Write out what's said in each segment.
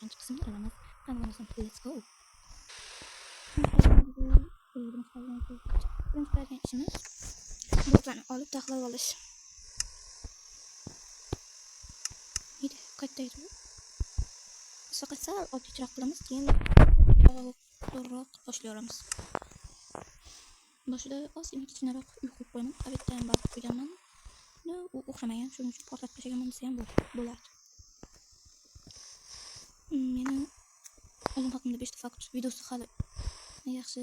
birinchi qismini olamiz. Qanday let's go. Birinchi qiladigan ishimiz bulutlarni olib taxlab olish. Mayli, qaytaydi. Faqat sal oddiyroq qilamiz, keyin zo'rroq boshlaymiz. Boshida ozgina kichkinaroq uyqu qo'yaman. Obeddan bosib qo'yganman. U uxlamagan, shuning uchun portlatib tashlagan desa ham bo'ladi. Meni o'zim haqimda 5 fakt videosi hali yaxshi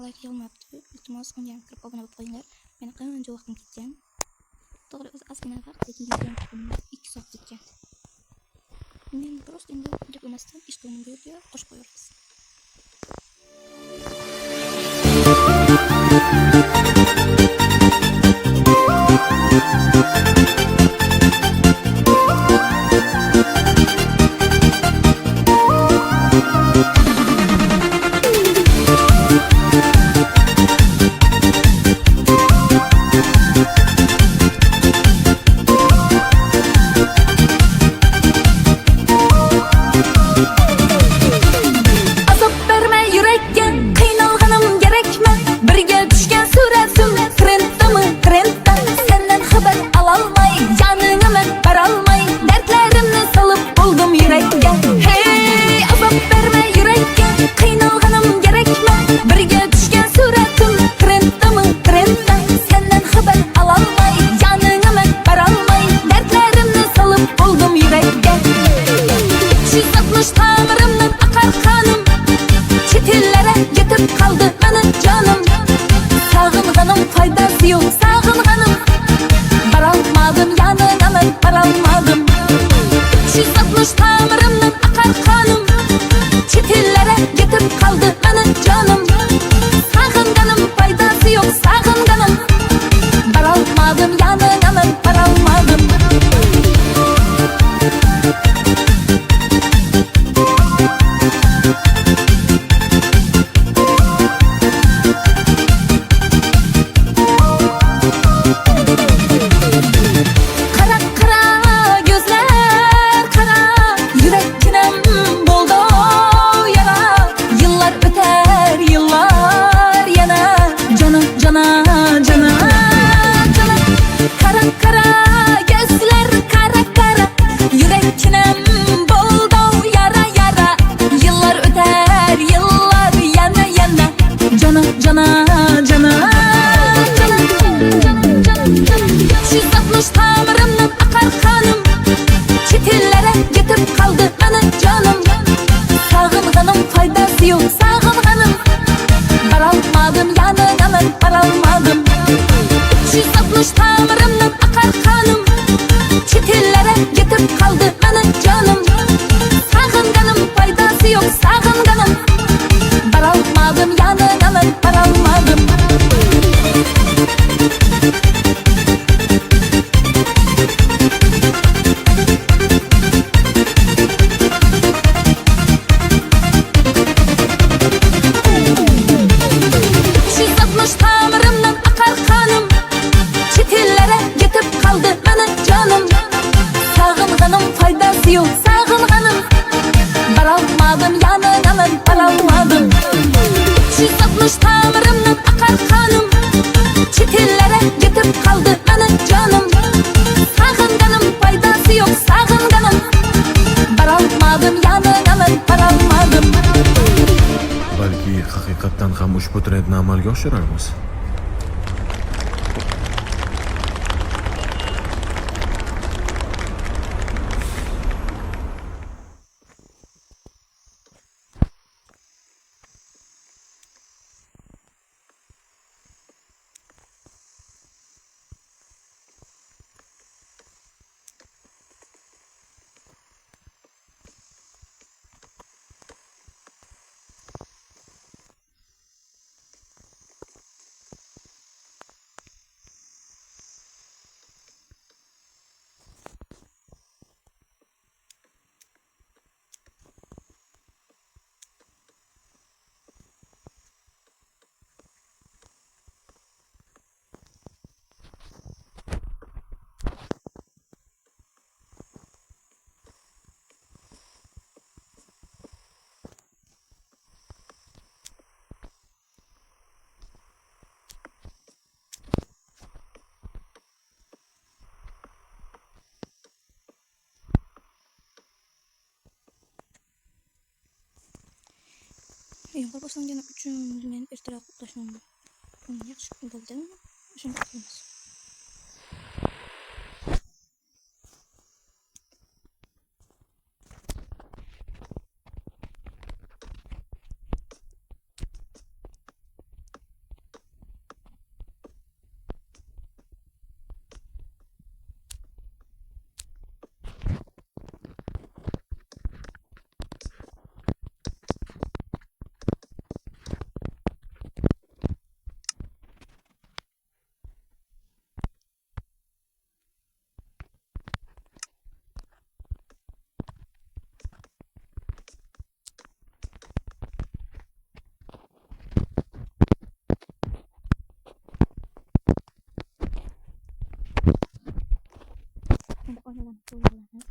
like yolmayapti. Iltimos unga ham kirib obuna bo'lib qo'yinglar. Meni qancha vaqtim ketgan. To'g'ri, o'zi ozgina vaqt, lekin 2 soat ketgan. Men просто endi video bo'lmasdan ish qilaman bu yerga qo'shib qo'yamiz. Haqiqatdan ham ushbu trendni amalga oshirarmiz. Yomg'ir boshlangani uchun men ertaroq uxlashim yaxshi bo'ldi. Shunday qilamiz. Endi oynalarni to'g'rilamiz.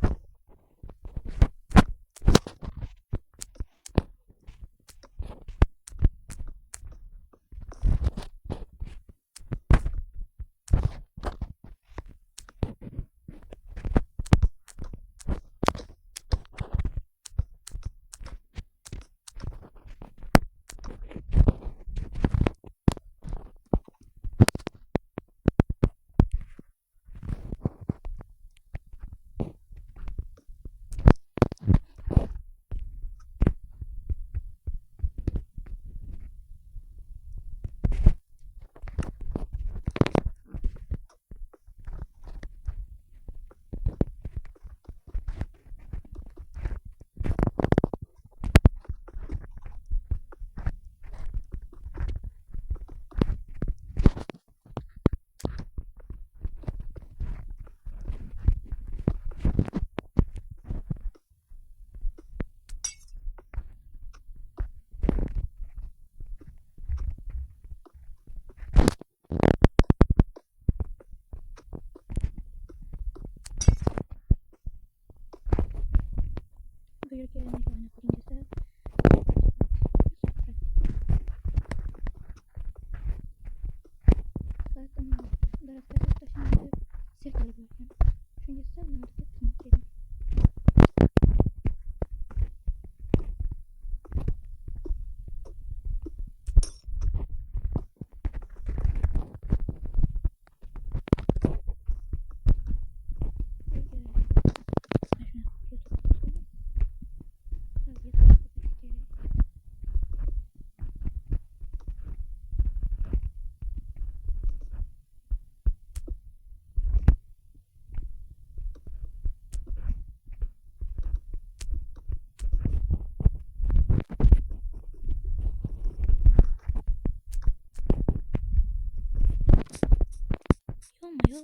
Bu yerga nega oyna qo'ying desa, daraxtga tashlashni deb serkalib yotgan. Shunga sal nima deb xizmat qildim. Yo.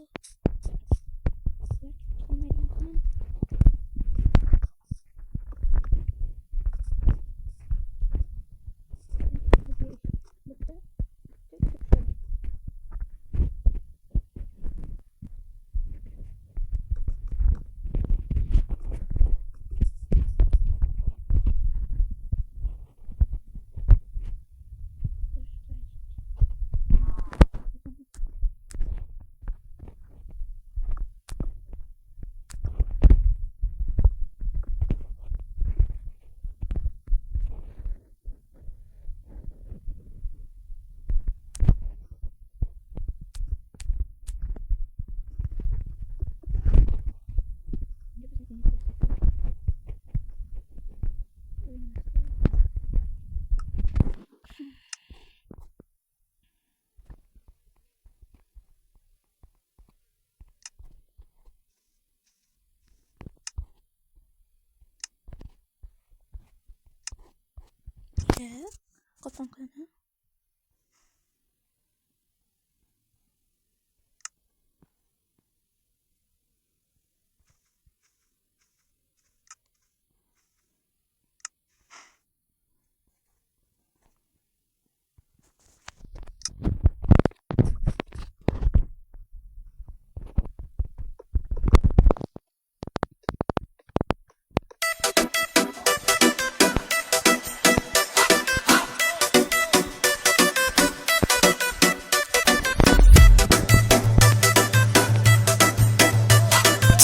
Qopdan qilaman.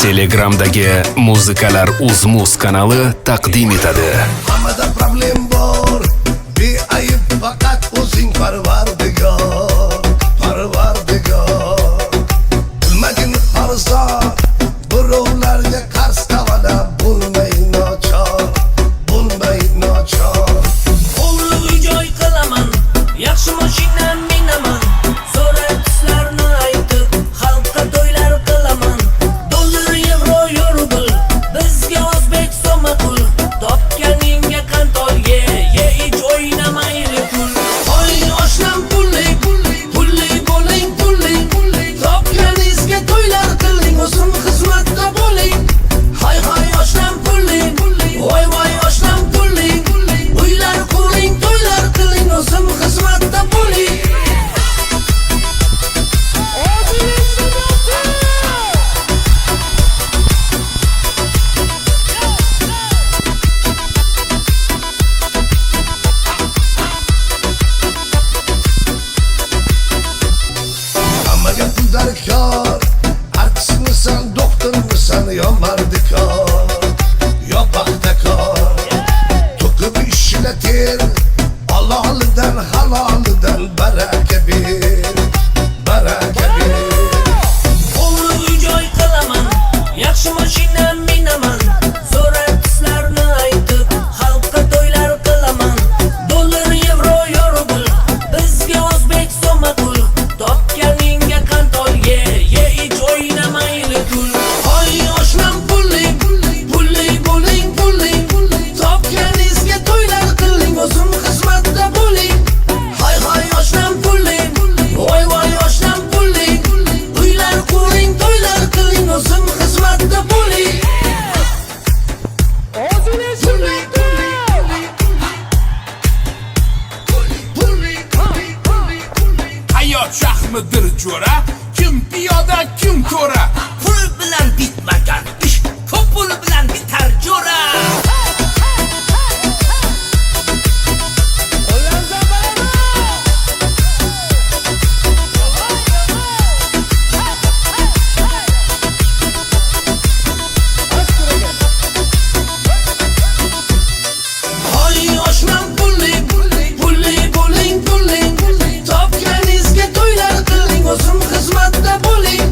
Telegram'dagi Muzikalar UzMuz kanali taqdim etadi. Hammada problem bor, Parvardigor, Parvardigor Bilmagin arzor birovlarga qarz tavala bo'lmay nochor, bo'lmay nochor O'g'li uy-joy qilaman, yaxshi mashina minaman. So'ra tuslarni aytib, xalqqa to'ylar qilaman. Dollar, yevro, yurbil, bizga o'zbek so'ma pul. Topganingga qantoy ye, ich o'ynamayli pul. Oy oshnam pulli, pulli bo'ling pulli. Topganingizga to'ylar qiling, o'zim xizmatda bo'ling. Hay oshnam pulli, voy oshnam pulli. Uylar quring, to'ylar qiling, o'zim xizmatda bo'ling. Hammaga pul darkor artistmisan, doktormisan yo mardikor yo paxtakor to'kib ishlatir halolidan halolidan baraka ber, baraka ber O'g'li uy-joy qilaman, yaxshi mashina minaman. So'ra tuslarni aytib, xalqqa to'ylar qilaman. Dollar, yevro, yurbil, bizga o'zbek so'ma pul. Topganingga qantoy ye, ich o'ynamayli pul. Oy oshnam pulli, pulli bo'ling pulli. Topganingizga to'ylar qiling, o'zim xizmatda bo'ling. Hay oshnam pulli, voy oshnam pulli. Uylar quring, to'ylar qiling, o'zim xizmatda bo'ling. Hayot shahmidir jo'ra, kim piyoda kim ko'ra. Pul bilan bitmagan ish, ko'p pul bilan bitar jo'ra. Oy oshnam pulli, pulli bo'ling pulli. Topganingizga to'ylar qiling, o'zim xizmatda bo'ling.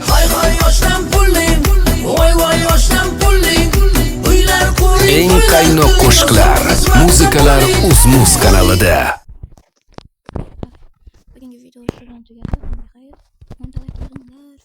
Hay oshnam pulli, voy oshnam pulli. Uylar quring, Eng to'ylar qaynoq qiling, qo'shiqlar, o'zim xizmatda muzikalar bo'ling. UzMuz kanalida. Bugungi video bilan tugadi. Xayr, mana like qiringlar.